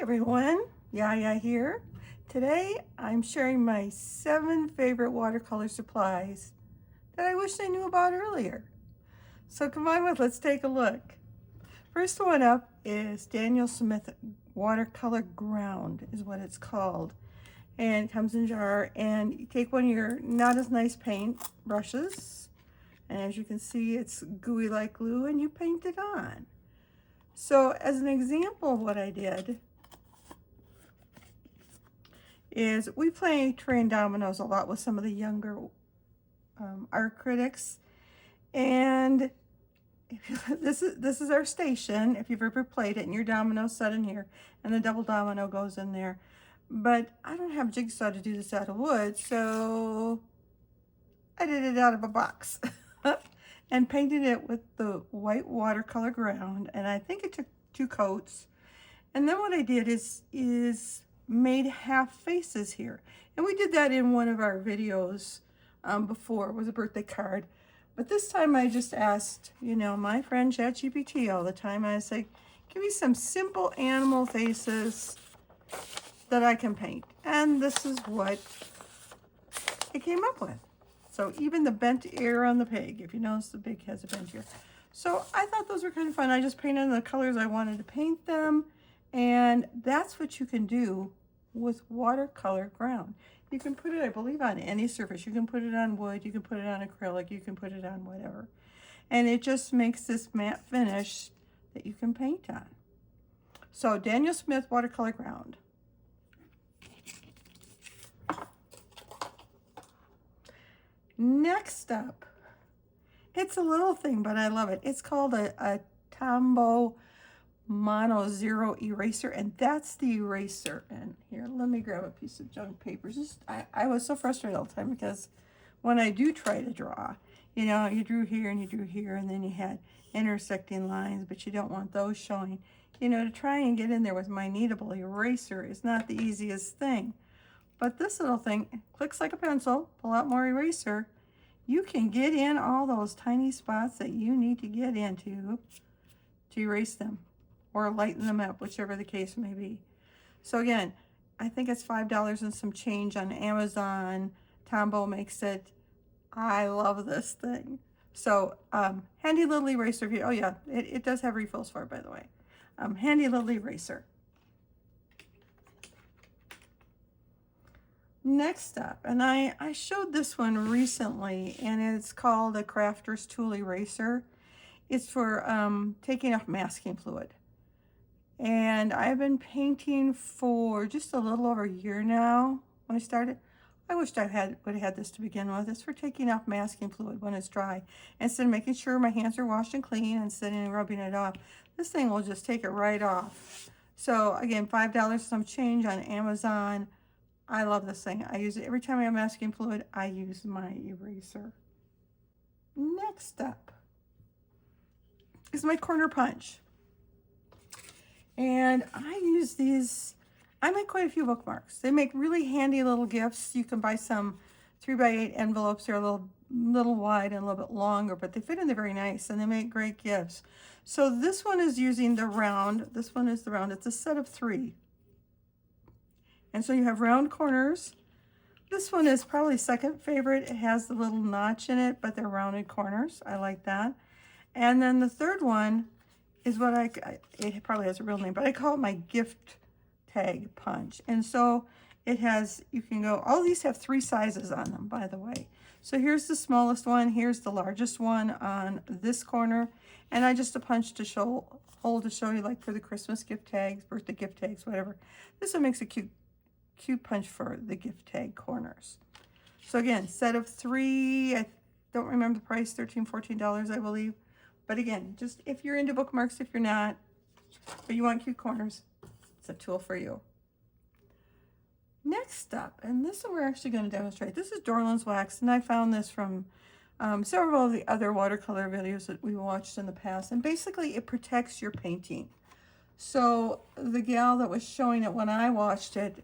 everyone, Yaya here. Today I'm sharing my 7 favorite watercolor supplies that I wish I knew about earlier. So come on with, let's take a look. First one up is Daniel Smith Watercolor Ground is what it's called. And it comes in a jar, and you take one of your not as nice paint brushes, and as you can see it's gooey like glue, and you paint it on. So as an example of what I did is we play train dominoes a lot with some of the younger art critics, and this is our station if you've ever played it, and your domino's set in here and the double domino goes in there. But I don't have jigsaw to do this out of wood, so I did it out of a box and painted it with the white watercolor ground, and I think it took 2 coats. And then what I did is made half faces here. And we did that in one of our videos before. It was a birthday card. But this time I just asked, my friend ChatGPT all the time. I said, give me some simple animal faces that I can paint. And this is what it came up with. So even the bent ear on the pig, if you notice the pig has a bent ear. So I thought those were kind of fun. I just painted the colors I wanted to paint them. And that's what you can do with watercolor ground. You can put it, I believe, on any surface. You can put it on wood, you can put it on acrylic, you can put it on whatever. And it just makes this matte finish that you can paint on. So Daniel Smith Watercolor Ground. Next up, it's a little thing, but I love it. It's called a Tombow Mono Zero eraser, and that's the eraser. And here, let me grab a piece of junk paper. I was so frustrated all the time because when I do try to draw, you drew here and you drew here, and then you had intersecting lines, but you don't want those showing. To try and get in there with my kneadable eraser is not the easiest thing. But this little thing clicks like a pencil. Pull out more eraser. You can get in all those tiny spots that you need to get into to erase them or lighten them up, whichever the case may be. So again, I think it's $5 and some change on Amazon. Tombow makes it. I love this thing. So handy little eraser. Oh yeah, it does have refills for it, by the way. Handy little eraser. Next up, and I showed this one recently, and it's called a Crafter's Tool Eraser. It's for taking off masking fluid. And I've been painting for just a little over a year now. When I started, I wished I would have had this to begin with. It's for taking off masking fluid when it's dry. Instead of making sure my hands are washed and clean and sitting and rubbing it off, this thing will just take it right off. So again, $5 some change on Amazon. I love this thing. I use it every time I have masking fluid. I use my eraser. Next up is my corner punch. And I use these, I make quite a few bookmarks. They make really handy little gifts. You can buy some 3x8 envelopes. They're a little wide and a little bit longer, but they fit in there very nice, and they make great gifts. So this one is using the round. This one is the round. It's a set of 3. And so you have round corners. This one is probably second favorite. It has the little notch in it, but they're rounded corners. I like that. And then the third one is what it probably has a real name, but I call it my gift tag punch. And so it has, you can go, all these have 3 sizes on them, by the way. So here's the smallest one, here's the largest one on this corner, and I just a punch to show you, like for the Christmas gift tags, birthday gift tags, whatever. This one makes a cute punch for the gift tag corners. So again, set of 3, I don't remember the price, $13, $14, I believe. But again, just if you're into bookmarks, if you're not, but you want cute corners, it's a tool for you. Next up, and this one we're actually going to demonstrate. This is Dorland's wax, and I found this from several of the other watercolor videos that we watched in the past. And basically, it protects your painting. So the gal that was showing it when I watched it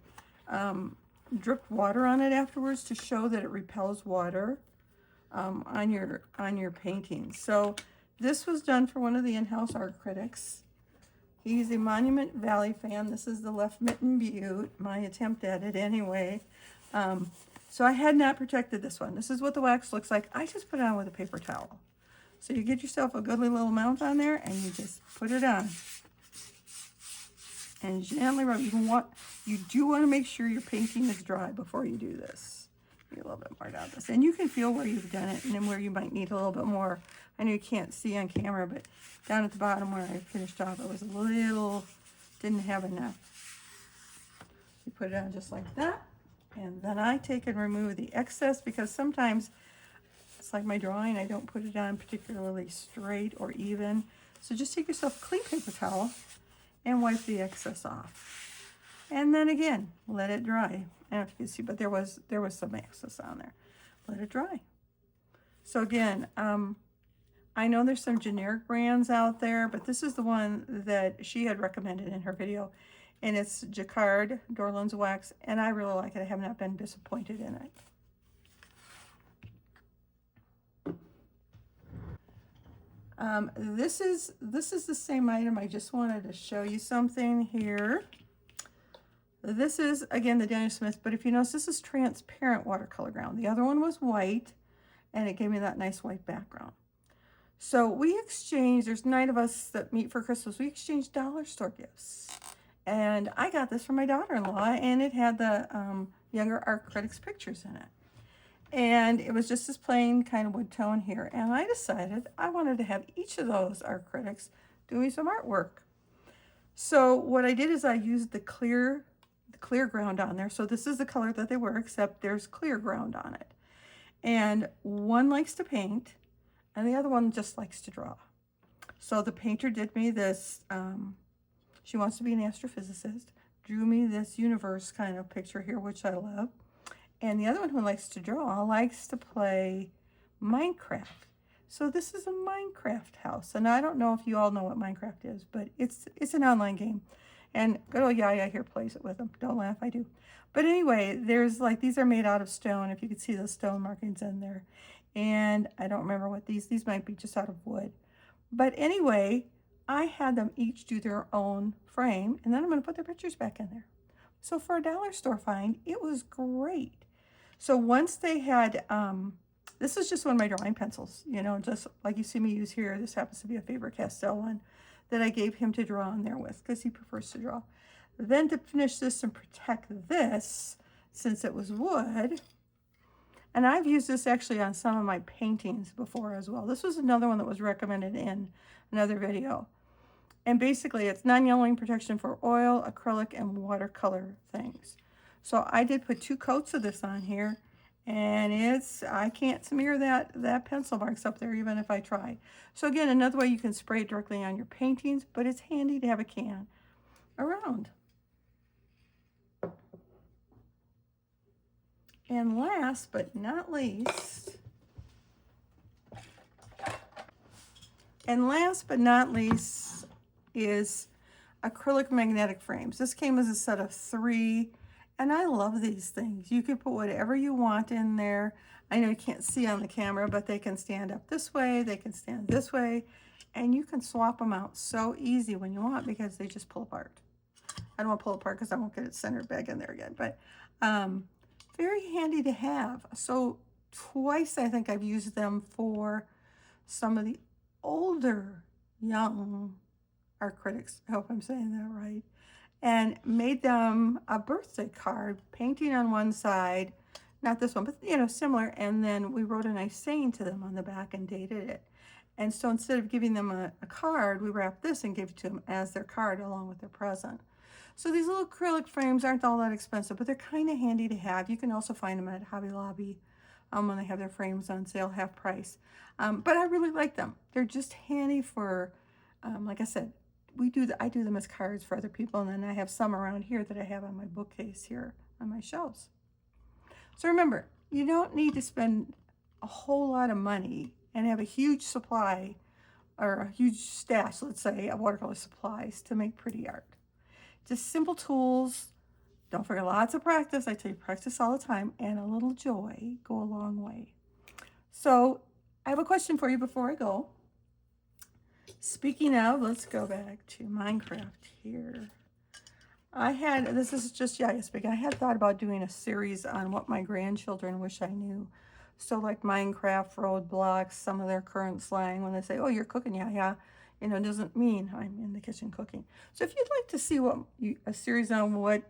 dripped water on it afterwards to show that it repels water on your painting. So this was done for one of the in-house art critics. He's a Monument Valley fan. This is the Left Mitten Butte, my attempt at it anyway. So I had not protected this one. This is what the wax looks like. I just put it on with a paper towel. So you get yourself a goodly little amount on there and you just put it on. And gently rub. You do want to make sure your painting is dry before you do this. Get a little bit more down this. And you can feel where you've done it and then where you might need a little bit more. I know you can't see on camera, but down at the bottom where I finished off, it was a little, didn't have enough. You put it on just like that. And then I take and remove the excess because sometimes it's like my drawing, I don't put it on particularly straight or even. So just take yourself a clean paper towel and wipe the excess off. And then again, let it dry. I don't know if you can see, but there was some excess on there. Let it dry. So again, I know there's some generic brands out there, but this is the one that she had recommended in her video. And it's Jacquard Dorland's wax, and I really like it. I have not been disappointed in it. This is the same item. I just wanted to show you something here. This is, again, the Daniel Smith, but if you notice, this is transparent watercolor ground. The other one was white, and it gave me that nice white background. So we exchanged, there's 9 of us that meet for Christmas. We exchanged dollar store gifts. And I got this from my daughter-in-law, and it had the younger art critics' pictures in it. And it was just this plain kind of wood tone here. And I decided I wanted to have each of those art critics do me some artwork. So what I did is I used the clear ground on there. So this is the color that they were, except there's clear ground on it. And one likes to paint, and the other one just likes to draw. So the painter did me this, she wants to be an astrophysicist, drew me this universe kind of picture here, which I love. And the other one who likes to draw likes to play Minecraft. So this is a Minecraft house. And I don't know if you all know what Minecraft is, but it's an online game. And good old Yaya here plays it with them. Don't laugh, I do. But anyway, there's like, these are made out of stone. If you could see the stone markings in there. And I don't remember what these might be just out of wood. But anyway, I had them each do their own frame. And then I'm going to put their pictures back in there. So for a dollar store find, it was great. So once they had, this is just one of my drawing pencils, you know, just like you see me use here. This happens to be a Faber-Castell one that I gave him to draw on there with because he prefers to draw. Then to finish this and protect this, since it was wood, and I've used this actually on some of my paintings before as well. This was another one that was recommended in another video. And basically it's non-yellowing protection for oil, acrylic, and watercolor things. So I did put 2 coats of this on here, and I can't smear that pencil marks up there even if I try. So again, another way you can spray it directly on your paintings, but it's handy to have a can around. And last but not least, is acrylic magnetic frames. This came as a set of 3, and I love these things. You can put whatever you want in there. I know you can't see on the camera, but they can stand up this way, they can stand this way, and you can swap them out so easy when you want because they just pull apart. I don't want to pull apart because I won't get it centered back in there again, but very handy to have. So twice I think I've used them for some of the older young art critics, I hope I'm saying that right, and made them a birthday card, painting on one side, not this one, but you know, similar, and then we wrote a nice saying to them on the back and dated it. And so instead of giving them a card, we wrapped this and gave it to them as their card along with their present. So these little acrylic frames aren't all that expensive, but they're kind of handy to have. You can also find them at Hobby Lobby when they have their frames on sale, half price. But I really like them. They're just handy for, like I said, I do them as cards for other people, and then I have some around here that I have on my bookcase here on my shelves. So remember, you don't need to spend a whole lot of money and have a huge supply or a huge stash, let's say, of watercolor supplies to make pretty art. Just simple tools. Don't forget lots of practice. I tell you, practice all the time, and a little joy go a long way. So I have a question for you before I go. Speaking of, let's go back to Minecraft here. This is just Yaya speaking. I had thought about doing a series on what my grandchildren wish I knew. So like Minecraft, roadblocks, some of their current slang when they say, oh, you're cooking, Yaya, it doesn't mean I'm in the kitchen cooking. So if you'd like to see a series on what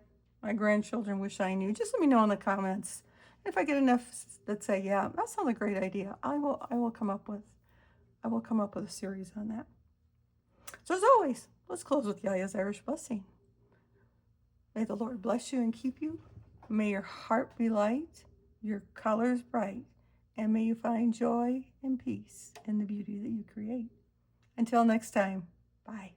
my grandchildren wish I knew, just let me know in the comments. If I get enough that say, yeah, that sounds a great idea, I will come up with a series on that. So as always, let's close with Yaya's Irish blessing. May the Lord bless you and keep you. May your heart be light, your colors bright, and may you find joy and peace in the beauty that you create. Until next time, bye.